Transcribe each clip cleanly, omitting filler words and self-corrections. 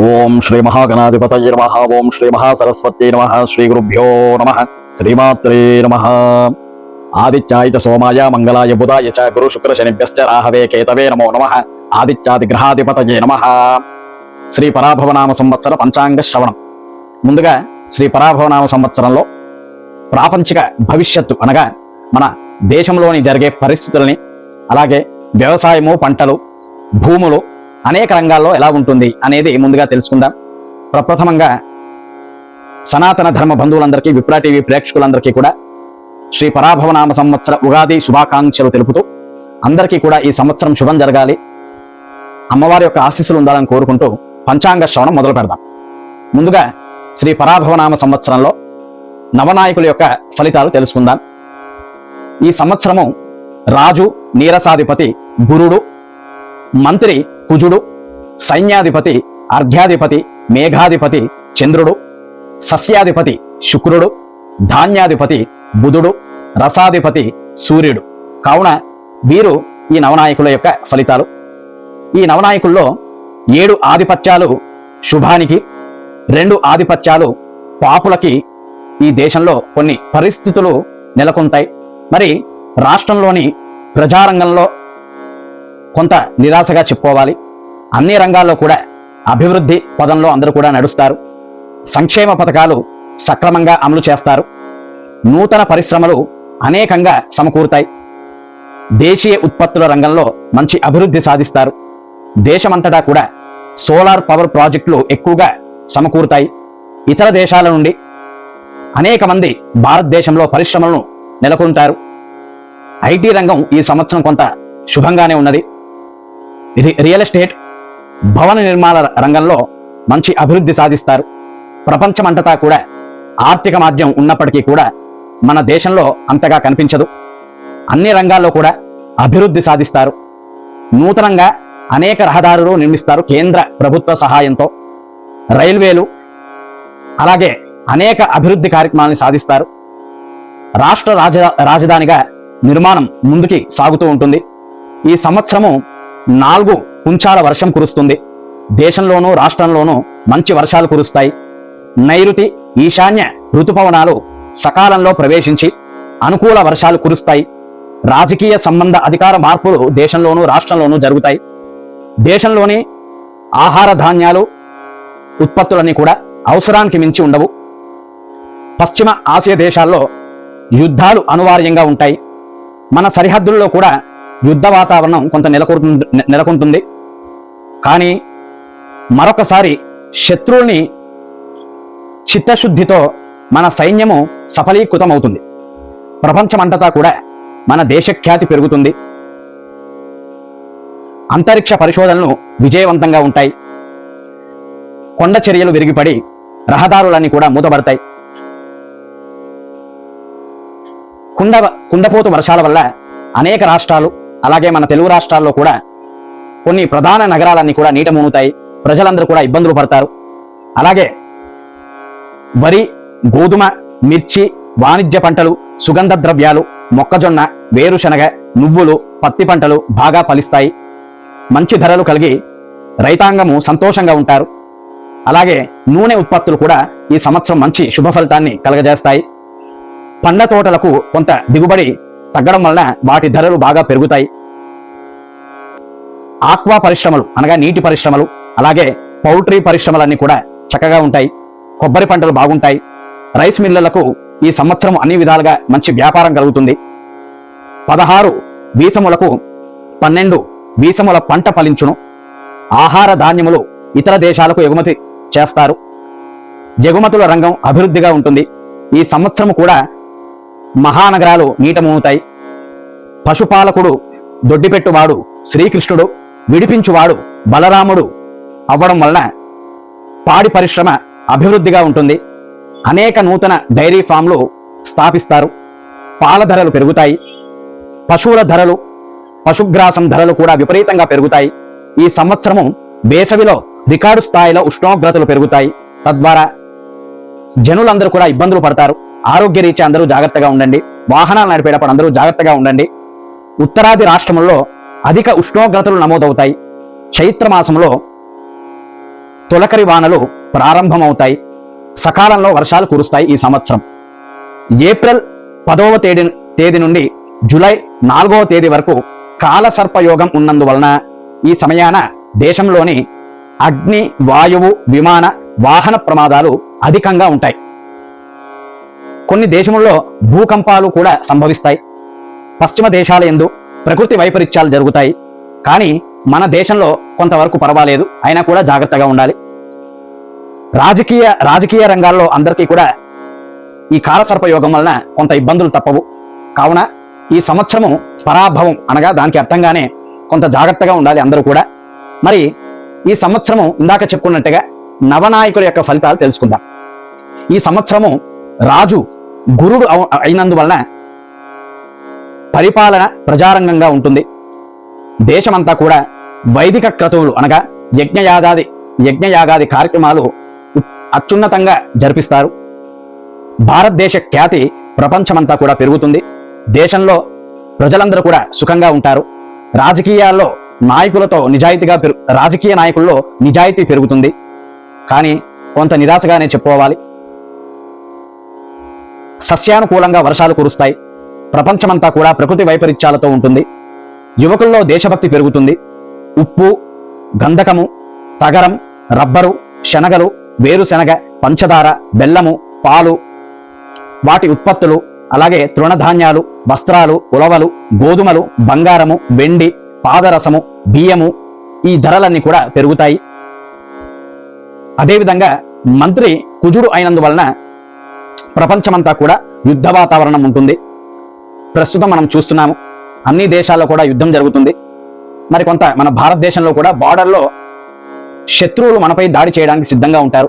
ఓం శ్రీ మహాగణాధిపతయే నమః. ఓం శ్రీ మహాసరస్వత్యై నమః. శ్రీ గురుభ్యో నమః. శ్రీమాత్రే నమః. ఆదిత్యాయ చ సోమాయ మంగళాయ బుధాయ చ గురు శుక్ర శనిభ్యశ్చ రాహవే కేతవే నమో నమః. ఆదిత్యాది గ్రహాధిపతయే నమః. శ్రీ పరాభవనామ సంవత్సర పంచాంగ శ్రవణం. ముందుగా శ్రీ పరాభవనామ సంవత్సరంలో ప్రాపంచిక భవిష్యత్తు అనగా మన దేశంలోని జరిగే పరిస్థితులని, అలాగే వ్యవసాయము, పంటలు, భూములు అనేక రంగాల్లో ఎలా ఉంటుంది అనేది ముందుగా తెలుసుకుందాం. ప్రప్రథమంగా సనాతన ధర్మ బంధువులందరికీ, విప్రా టీవీ ప్రేక్షకులందరికీ కూడా శ్రీ పరాభవనామ సంవత్సర ఉగాది శుభాకాంక్షలు తెలుపుతూ అందరికీ కూడా ఈ సంవత్సరం శుభం జరగాలి, అమ్మవారి యొక్క ఆశీస్సులు ఉండాలని కోరుకుంటూ పంచాంగ శ్రవణం మొదలు పెడదాం. ముందుగా శ్రీ పరాభవనామ సంవత్సరంలో నవనాయకుల యొక్క ఫలితాలు తెలుసుకుందాం. ఈ సంవత్సరము రాజు నీరసాధిపతి గురుడు, మంత్రి కుజుడు, సైన్యాధిపతి అర్ఘ్యాధిపతి మేఘాధిపతి చంద్రుడు, సస్యాధిపతి శుక్రుడు, ధాన్యాధిపతి బుధుడు, రసాధిపతి సూర్యుడు. కావున వీరు ఈ నవనాయకుల యొక్క ఫలితాలు. ఈ నవనాయకుల్లో 7 ఆధిపత్యాలు శుభానికి, 2 ఆధిపత్యాలు పాపులకి ఈ దేశంలో కొన్ని పరిస్థితులు నెలకొంటాయి. మరి రాష్ట్రంలోని ప్రజారంగంలో కొంత నిరాశగా చెప్పుకోవాలి. అన్ని రంగాల్లో కూడా అభివృద్ధి పదంలో అందరూ కూడా నడుస్తారు. సంక్షేమ పథకాలు సక్రమంగా అమలు చేస్తారు. నూతన పరిశ్రమలు అనేకంగా సమకూరుతాయి. దేశీయ ఉత్పత్తుల రంగంలో మంచి అభివృద్ధి సాధిస్తారు. దేశమంతటా కూడా సోలార్ పవర్ ప్రాజెక్టులు ఎక్కువగా సమకూరుతాయి. ఇతర దేశాల నుండి అనేక మంది భారతదేశంలో పరిశ్రమలను నెలకొంటారు. ఐటీ రంగం ఈ సంవత్సరం కొంత శుభంగానే ఉన్నది. రియల్ ఎస్టేట్, భవన నిర్మాణ రంగంలో మంచి అభివృద్ధి సాధిస్తారు. ప్రపంచమంతటా కూడా ఆర్థిక మాధ్యం ఉన్నప్పటికీ కూడా మన దేశంలో అంతగా కనిపించదు. అన్ని రంగాల్లో కూడా అభివృద్ధి సాధిస్తారు. నూతనంగా అనేక రహదారులు నిర్మిస్తారు కేంద్ర ప్రభుత్వ సహాయంతో. రైల్వేలు, అలాగే అనేక అభివృద్ధి కార్యక్రమాలను సాధిస్తారు. రాష్ట్ర రాజధానిగా నిర్మాణం ముందుకి సాగుతూ ఉంటుంది. ఈ సంవత్సరము 4 కుంచాల వర్షం కురుస్తుంది. దేశంలోనూ రాష్ట్రంలోనూ మంచి వర్షాలు కురుస్తాయి. నైరుతి, ఈశాన్య ఋతుపవనాలు సకాలంలో ప్రవేశించి అనుకూల వర్షాలు కురుస్తాయి. రాజకీయ సంబంధ అధికార మార్పులు దేశంలోనూ రాష్ట్రంలోనూ జరుగుతాయి. దేశంలోని ఆహార ధాన్యాలు ఉత్పత్తులన్నీ కూడా అవసరానికి మించి ఉండవు. పశ్చిమ ఆసియా దేశాల్లో యుద్ధాలు అనివార్యంగా ఉంటాయి. మన సరిహద్దుల్లో కూడా యుద్ధ వాతావరణం కొంత నెలకొంటుంది. కానీ మరొకసారి శత్రువుల్ని చిత్తశుద్ధితో మన సైన్యము సఫలీకృతమవుతుంది. ప్రపంచమంతటా కూడా మన దేశఖ్యాతి పెరుగుతుంది. అంతరిక్ష పరిశోధనలు విజయవంతంగా ఉంటాయి. కొండ చర్యలు విరిగిపడి రహదారులన్నీ కూడా మూతబడతాయి. కుండపోతు వర్షాల వల్ల అనేక రాష్ట్రాలు, అలాగే మన తెలుగు రాష్ట్రాల్లో కూడా కొన్ని ప్రధాన నగరాలన్నీ కూడా నీట మునుగుతాయి. ప్రజలందరూ కూడా ఇబ్బందులు పడతారు. అలాగే వరి, గోధుమ, మిర్చి, వాణిజ్య పంటలు, సుగంధ ద్రవ్యాలు, మొక్కజొన్న, వేరుశనగ, నువ్వులు, పత్తి పంటలు బాగా ఫలిస్తాయి. మంచి ధరలు కలిగి రైతాంగము సంతోషంగా ఉంటారు. అలాగే నూనె ఉత్పత్తులు కూడా ఈ సంవత్సరం మంచి శుభ ఫలితాన్ని కలగజేస్తాయి. పండ్ల తోటలకు కొంత దిగుబడి తగ్గడం వలన వాటి ధరలు బాగా పెరుగుతాయి. ఆక్వా పరిశ్రమలు అనగా నీటి పరిశ్రమలు, అలాగే పౌల్ట్రీ పరిశ్రమలన్నీ కూడా చక్కగా ఉంటాయి. కొబ్బరి పంటలు బాగుంటాయి. రైస్ మిల్లులకు ఈ సంవత్సరం అన్ని విధాలుగా మంచి వ్యాపారం కలుగుతుంది. 16 వీసములకు 12 వీసముల పంట ఫలించును. ఆహార ధాన్యములు ఇతర దేశాలకు ఎగుమతి చేస్తారు. ఎగుమతుల రంగం అభివృద్ధిగా ఉంటుంది. ఈ సంవత్సరం కూడా మహానగరాలు నీట మునుగుతాయి. పశుపాలకుడు, దొడ్డిపెట్టువాడు శ్రీకృష్ణుడు, విడిపించువాడు బలరాముడు అవ్వడం వలన పాడి పరిశ్రమ అభివృద్ధిగా ఉంటుంది. అనేక నూతన డైరీ ఫామ్లు స్థాపిస్తారు. పాల ధరలు పెరుగుతాయి. పశువుల ధరలు, పశుగ్రాసం ధరలు కూడా విపరీతంగా పెరుగుతాయి. ఈ సంవత్సరము వేసవిలో రికార్డు స్థాయిలో ఉష్ణోగ్రతలు పెరుగుతాయి. తద్వారా జనులందరూ కూడా ఇబ్బందులు పడతారు. ఆరోగ్య రీత్యా అందరూ జాగ్రత్తగా ఉండండి. వాహనాలు నడిపేటప్పుడు అందరూ జాగ్రత్తగా ఉండండి. ఉత్తరాది రాష్ట్రముల్లో అధిక ఉష్ణోగ్రతలు నమోదవుతాయి. చైత్ర మాసంలో తొలకరి వానలు ప్రారంభమవుతాయి. సకాలంలో వర్షాలు కురుస్తాయి. ఈ సంవత్సరం ఏప్రిల్ 10వ తేదీ నుండి జూలై 4వ తేదీ వరకు కాలసర్పయోగం ఉన్నందువలన ఈ సమయాన దేశంలోని అగ్ని, వాయువు, విమాన, వాహన ప్రమాదాలు అధికంగా ఉంటాయి. కొన్ని దేశముల్లో భూకంపాలు కూడా సంభవిస్తాయి. పశ్చిమ దేశాల యందు ప్రకృతి వైపరీత్యాలు జరుగుతాయి. కానీ మన దేశంలో కొంతవరకు పర్వాలేదు, అయినా కూడా జాగ్రత్తగా ఉండాలి. రాజకీయ రంగాల్లో అందరికీ కూడా ఈ కాలసర్పయోగం వలన కొంత ఇబ్బందులు తప్పవు. కావున ఈ సంవత్సరము పరాభవం అనగా దానికి అర్థంగానే కొంత జాగ్రత్తగా ఉండాలి అందరూ కూడా. మరి ఈ సంవత్సరము ఇందాక చెప్పుకున్నట్టుగా నవనాయకుల యొక్క ఫలితాలు తెలుసుకుందాం. ఈ సంవత్సరము రాజు గురుడు అయినందువలన పరిపాలన ప్రజారంగంగా ఉంటుంది. దేశమంతా కూడా వైదిక క్రతువులు అనగా యజ్ఞయాగాది కార్యక్రమాలు అత్యున్నతంగా జరిపిస్తారు. భారతదేశ ఖ్యాతి ప్రపంచమంతా కూడా పెరుగుతుంది. దేశంలో ప్రజలందరూ కూడా సుఖంగా ఉంటారు. రాజకీయాల్లో రాజకీయ నాయకుల్లో నిజాయితీ పెరుగుతుంది. కానీ కొంత నిరాశగానే చెప్పుకోవాలి. సస్యానుకూలంగా వర్షాలు కురుస్తాయి. ప్రపంచమంతా కూడా ప్రకృతి వైపరీత్యాలతో ఉంటుంది. యువకుల్లో దేశభక్తి పెరుగుతుంది. ఉప్పు, గంధకము, తగరం, రబ్బరు, శనగలు, వేరుశెనగ, పంచదార, బెల్లము, పాలు, వాటి ఉత్పత్తులు, అలాగే తృణధాన్యాలు, వస్త్రాలు, ఉలవలు, గోధుమలు, బంగారము, వెండి, పాదరసము, బియ్యము, ఈ ధరలన్నీ కూడా పెరుగుతాయి. అదేవిధంగా మంత్రి కుజుడు అయినందువలన ప్రపంచమంతా కూడా యుద్ధ వాతావరణం ఉంటుంది. ప్రస్తుతం మనం చూస్తున్నాము అన్ని దేశాల్లో కూడా యుద్ధం జరుగుతుంది. మరి కొంత మన భారతదేశంలో కూడా బార్డర్లో శత్రువులు మనపై దాడి చేయడానికి సిద్ధంగా ఉంటారు.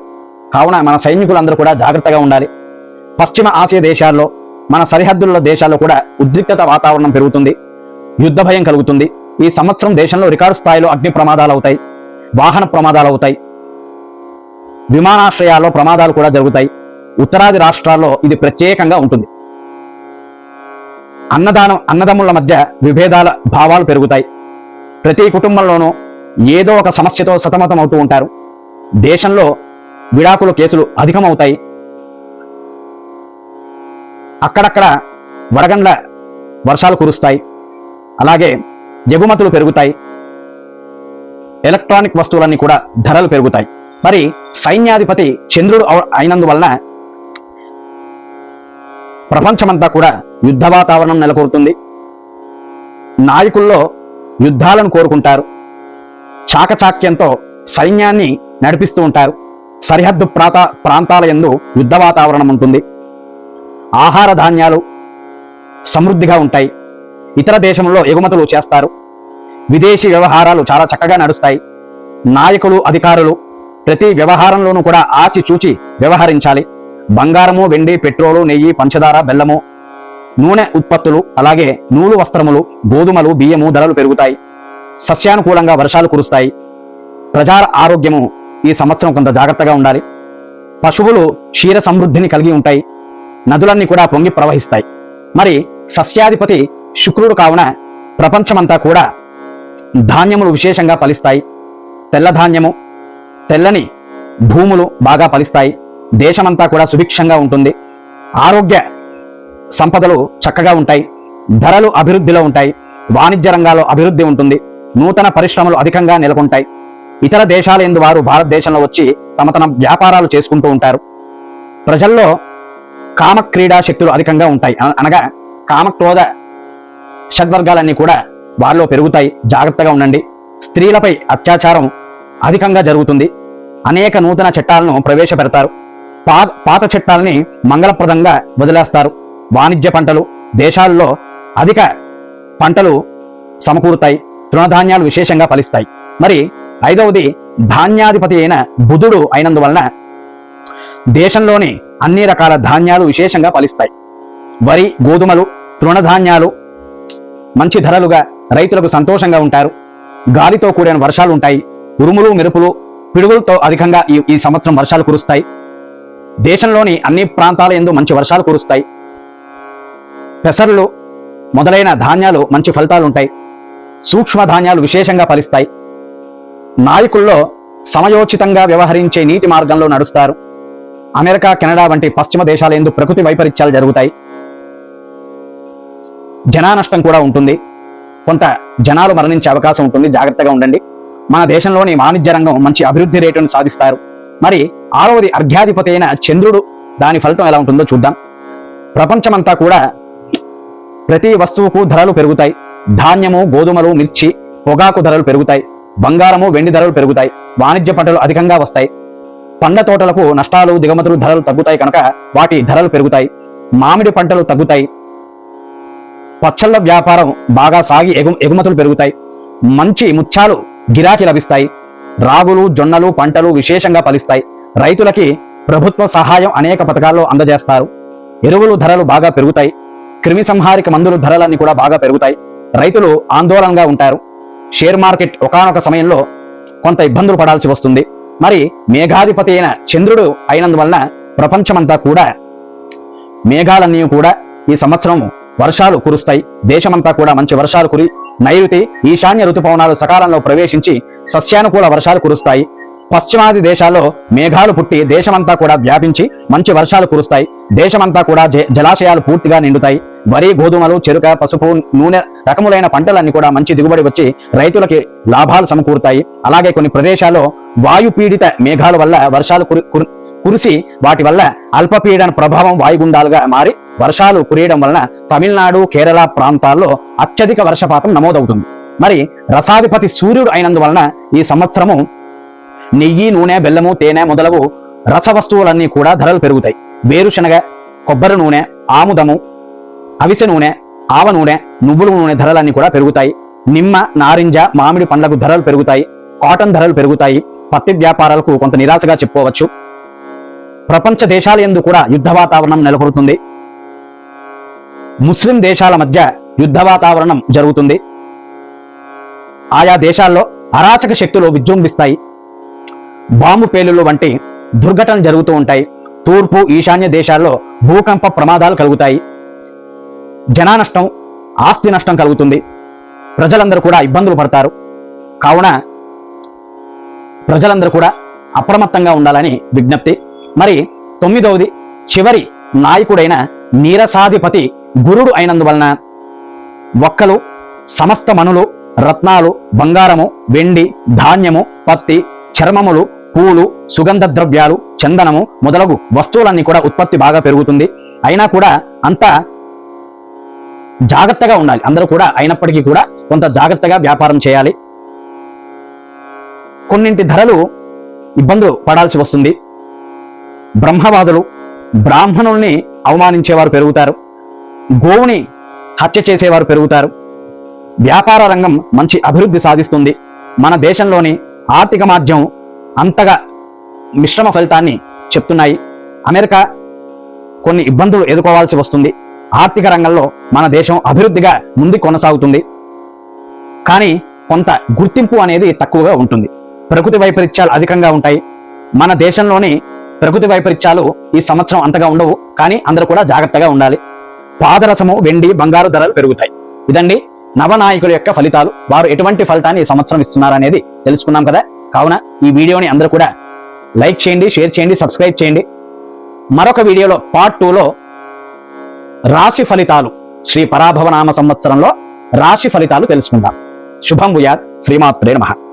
కావున మన సైనికులందరూ కూడా జాగ్రత్తగా ఉండాలి. పశ్చిమ ఆసియా దేశాల్లో, మన సరిహద్దుల దేశాల్లో కూడా ఉద్రిక్తత వాతావరణం పెరుగుతుంది. యుద్ధ భయం కలుగుతుంది. ఈ సంవత్సరం దేశంలో రికార్డు స్థాయిలో అగ్ని ప్రమాదాలు అవుతాయి, వాహన ప్రమాదాలు అవుతాయి, విమానాశ్రయాల్లో ప్రమాదాలు కూడా జరుగుతాయి. ఉత్తరాది రాష్ట్రాల్లో ఇది ప్రత్యేకంగా ఉంటుంది. అన్నదమ్ముల మధ్య విభేదాల భావాలు పెరుగుతాయి. ప్రతి కుటుంబంలోనూ ఏదో ఒక సమస్యతో సతమతం అవుతూ ఉంటారు. దేశంలో విడాకుల కేసులు అధికమవుతాయి. అక్కడక్కడ వడగండ్ల వర్షాలు కురుస్తాయి. అలాగే ఎగుమతులు పెరుగుతాయి. ఎలక్ట్రానిక్ వస్తువులన్నీ కూడా ధరలు పెరుగుతాయి. మరి సైన్యాధిపతి చంద్రుడు అయినందువలన ప్రపంచమంతా కూడా యుద్ధ వాతావరణం నెలకొడుతుంది. నాయకుల్లో యుద్ధాలను కోరుకుంటారు. చాకచాక్యంతో సైన్యాన్ని నడిపిస్తూ ఉంటారు. సరిహద్దు ప్రాంతాల యందు యుద్ధ వాతావరణం ఉంటుంది. ఆహార ధాన్యాలు సమృద్ధిగా ఉంటాయి. ఇతర దేశంలో ఎగుమతులు చేస్తారు. విదేశీ వ్యవహారాలు చాలా చక్కగా నడుస్తాయి. నాయకులు, అధికారులు ప్రతి వ్యవహారంలోనూ కూడా ఆచిచూచి వ్యవహరించాలి. బంగారము, వెండి, పెట్రోలు, నెయ్యి, పంచదార, బెల్లము, నూనె ఉత్పత్తులు, అలాగే నూలు వస్త్రములు, గోధుమలు, బియ్యము ధరలు పెరుగుతాయి. సస్యానుకూలంగా వర్షాలు కురుస్తాయి. ప్రజల ఆరోగ్యము ఈ సంవత్సరం కొంత జాగ్రత్తగా ఉండాలి. పశువులు క్షీర సమృద్ధిని కలిగి ఉంటాయి. నదులన్నీ కూడా పొంగి ప్రవహిస్తాయి. మరి సస్యాధిపతి శుక్రుడు కావున ప్రపంచమంతా కూడా ధాన్యములు విశేషంగా ఫలిస్తాయి. తెల్లధాన్యము, తెల్లని భూములు బాగా ఫలిస్తాయి. దేశమంతా కూడా సుభిక్షంగా ఉంటుంది. ఆరోగ్య సంపదలు చక్కగా ఉంటాయి. ధరలు అభివృద్ధిలో ఉంటాయి. వాణిజ్య రంగాల్లో అభివృద్ధి ఉంటుంది. నూతన పరిశ్రమలు అధికంగా నెలకొంటాయి. ఇతర దేశాల యందు వారు భారతదేశంలో వచ్చి తమ వ్యాపారాలు చేసుకుంటూ ఉంటారు. ప్రజల్లో కామ క్రీడా శక్తులు అధికంగా ఉంటాయి. అనగా కామక్రోధ షడ్వర్గాలన్నీ కూడా వారిలో పెరుగుతాయి. జాగ్రత్తగా ఉండండి. స్త్రీలపై అత్యాచారం అధికంగా జరుగుతుంది. అనేక నూతన చట్టాలను ప్రవేశపెడతారు. పాత చట్టాలని మంగళప్రదంగా వదిలేస్తారు. వాణిజ్య పంటలు, దేశాల్లో అధిక పంటలు సమకూరుతాయి. తృణధాన్యాలు విశేషంగా ఫలిస్తాయి. మరి 5వది ధాన్యాధిపతి అయిన బుధుడు అయినందువలన దేశంలోని అన్ని రకాల ధాన్యాలు విశేషంగా ఫలిస్తాయి. వరి, గోధుమలు, తృణధాన్యాలు మంచి ధరలుగా రైతులకు సంతోషంగా ఉంటారు. గాలితో కూడిన వర్షాలు ఉంటాయి. ఉరుములు, మెరుపులు, పిడుగులతో అధికంగా ఈ సంవత్సరం వర్షాలు కురుస్తాయి. దేశంలోని అన్ని ప్రాంతాల యందు మంచి వర్షాలు కురుస్తాయి. పెసర్లు మొదలైన ధాన్యాలు మంచి ఫలితాలు ఉంటాయి. సూక్ష్మ ధాన్యాలు విశేషంగా ఫలిస్తాయి. నాయకుల్లో సమయోచితంగా వ్యవహరించే నీతి మార్గంలో నడుస్తారు. అమెరికా, కెనడా వంటి పశ్చిమ దేశాల యందు ప్రకృతి వైపరీత్యాలు జరుగుతాయి. జనానష్టం కూడా ఉంటుంది. కొంత జనాలు మరణించే అవకాశం ఉంటుంది. జాగ్రత్తగా ఉండండి. మన దేశంలోని వాణిజ్య రంగం మంచి అభివృద్ధి రేటును సాధిస్తారు. మరి 6వది అర్ఘ్యాధిపతి అయిన చంద్రుడు, దాని ఫలితం ఎలా ఉంటుందో చూద్దాం. ప్రపంచమంతా కూడా ప్రతి వస్తువుకు ధరలు పెరుగుతాయి. ధాన్యము, గోధుమలు, మిర్చి, పొగాకు ధరలు పెరుగుతాయి. బంగారము, వెండి ధరలు పెరుగుతాయి. వాణిజ్య పంటలు అధికంగా వస్తాయి. పండ్ల తోటలకు నష్టాలు, దిగుమతులు ధరలు తగ్గుతాయి కనుక వాటి ధరలు పెరుగుతాయి. మామిడి పంటలు తగ్గుతాయి. పచ్చళ్ళ వ్యాపారం బాగా సాగి ఎగుమతులు పెరుగుతాయి. మంచి ముత్యాలు గిరాకీ లభిస్తాయి. రాగులు, జొన్నలు పంటలు విశేషంగా ఫలిస్తాయి. రైతులకి ప్రభుత్వ సహాయం అనేక పథకాల్లో అందజేస్తారు. ఎరువులు ధరలు బాగా పెరుగుతాయి. క్రిమి సంహారిక మందులు ధరలన్నీ కూడా బాగా పెరుగుతాయి. రైతులు ఆందోళనగా ఉంటారు. షేర్ మార్కెట్ ఒకానొక సమయంలో కొంత ఇబ్బందులు పడాల్సి వస్తుంది. మరి మేఘాధిపతి అయిన చంద్రుడు అయినందువలన ప్రపంచమంతా కూడా మేఘాలన్నీ కూడా ఈ సంవత్సరం వర్షాలు కురుస్తాయి. దేశమంతా కూడా మంచి వర్షాలు కురి నైరుతి, ఈశాన్య ఋతుపవనాలు సకాలంలో ప్రవేశించి సస్యానుకూల వర్షాలు కురుస్తాయి. పశ్చిమాది దేశాల్లో మేఘాలు పుట్టి దేశమంతా కూడా వ్యాపించి మంచి వర్షాలు కురుస్తాయి. దేశమంతా కూడా జలాశయాలు పూర్తిగా నిండుతాయి. వరి, గోధుమలు, చెరుక, పసుపు, నూనె రకములైన పంటలన్నీ కూడా మంచి దిగుబడి వచ్చి రైతులకి లాభాలు సమకూరుతాయి. అలాగే కొన్ని ప్రదేశాల్లో వాయుపీడిత మేఘాల వల్ల వర్షాలు కురిసి వాటి వల్ల అల్పపీడన ప్రభావం వాయుగుండాలుగా మారి వర్షాలు కురియడం వలన తమిళనాడు, కేరళ ప్రాంతాల్లో అత్యధిక వర్షపాతం నమోదవుతుంది. మరి రసాధిపతి సూర్యుడు అయినందువలన ఈ సంవత్సరము నెయ్యి, నూనె, బెల్లము, తేనె మొదలగు రస వస్తువులన్నీ కూడా ధరలు పెరుగుతాయి. వేరుశనగ, కొబ్బరి నూనె, ఆముదము, అవిసె నూనె, ఆవ నూనె, నువ్వుల నూనె ధరలన్నీ కూడా పెరుగుతాయి. నిమ్మ, నారింజ, మామిడి పండ్లకు ధరలు పెరుగుతాయి. కాటన్ ధరలు పెరుగుతాయి. పత్తి వ్యాపారాలకు కొంత నిరాశగా చెప్పుకోవచ్చు. ప్రపంచ దేశాల యందు కూడా యుద్ధ వాతావరణం నెలకొడుతుంది. ముస్లిం దేశాల మధ్య యుద్ధ వాతావరణం జరుగుతుంది. ఆయా దేశాల్లో అరాచక శక్తులు విజృంభిస్తాయి. బాంబు పేలుళ్లు వంటి దుర్ఘటనలు జరుగుతూ ఉంటాయి. తూర్పు, ఈశాన్య దేశాల్లో భూకంప ప్రమాదాలు కలుగుతాయి. జనానష్టం, ఆస్తి నష్టం కలుగుతుంది. ప్రజలందరూ కూడా ఇబ్బందులు పడతారు. కావున ప్రజలందరూ కూడా అప్రమత్తంగా ఉండాలని విజ్ఞప్తి. మరి 9వది చివరి నాయకుడైన నీరసాధిపతి గురుడు అయినందువలన ఒక్కలు, సమస్త మనులు, రత్నాలు, బంగారము, వెండి, ధాన్యము, పత్తి, చర్మములు, పూలు, సుగంధ ద్రవ్యాలు, చందనము మొదలగు వస్తువులన్నీ కూడా ఉత్పత్తి బాగా పెరుగుతుంది. అయినా కూడా అంత జాగ్రత్తగా ఉండాలి. అందరూ కూడా అయినప్పటికీ కూడా కొంత జాగ్రత్తగా వ్యాపారం చేయాలి. కొన్నింటి ధరలు ఇబ్బందులు పడాల్సి వస్తుంది. బ్రహ్మవాదులు, బ్రాహ్మణుల్ని అవమానించేవారు పెరుగుతారు. గోవుని హత్య చేసేవారు పెరుగుతారు. వ్యాపార రంగం మంచి అభివృద్ధి సాధిస్తుంది. మన దేశంలోని ఆర్థిక మాధ్యం అంతగా మిశ్రమ ఫలితాన్ని చెప్తున్నాయి. అమెరికా కొన్ని ఇబ్బందులు ఎదుర్కోవాల్సి వస్తుంది. ఆర్థిక రంగంలో మన దేశం అభివృద్ధిగా ముందు కొనసాగుతుంది. కానీ కొంత గుర్తింపు అనేది తక్కువగా ఉంటుంది. ప్రకృతి వైపరీత్యాలు అధికంగా ఉంటాయి. మన దేశంలోని ప్రకృతి వైపరీత్యాలు ఈ సంవత్సరం అంతగా ఉండవు. కానీ అందరూ కూడా జాగ్రత్తగా ఉండాలి. పాదరసము, వెండి, బంగారు ధరలు పెరుగుతాయి. ఇదండి నవనాయకుల యొక్క ఫలితాలు. వారు ఎటువంటి ఫలితాన్ని ఈ సంవత్సరం ఇస్తున్నారు అనేది తెలుసుకున్నాం కదా. కావున ఈ వీడియోని అందరూ కూడా లైక్ చేయండి, షేర్ చేయండి, సబ్స్క్రైబ్ చేయండి. మరొక వీడియోలో పార్ట్ 2లో రాశి ఫలితాలు, శ్రీ పరాభవనామ సంవత్సరంలో రాశి ఫలితాలు తెలుసుకుందాం. శుభం భూయాత్. శ్రీమాత్రే నమః.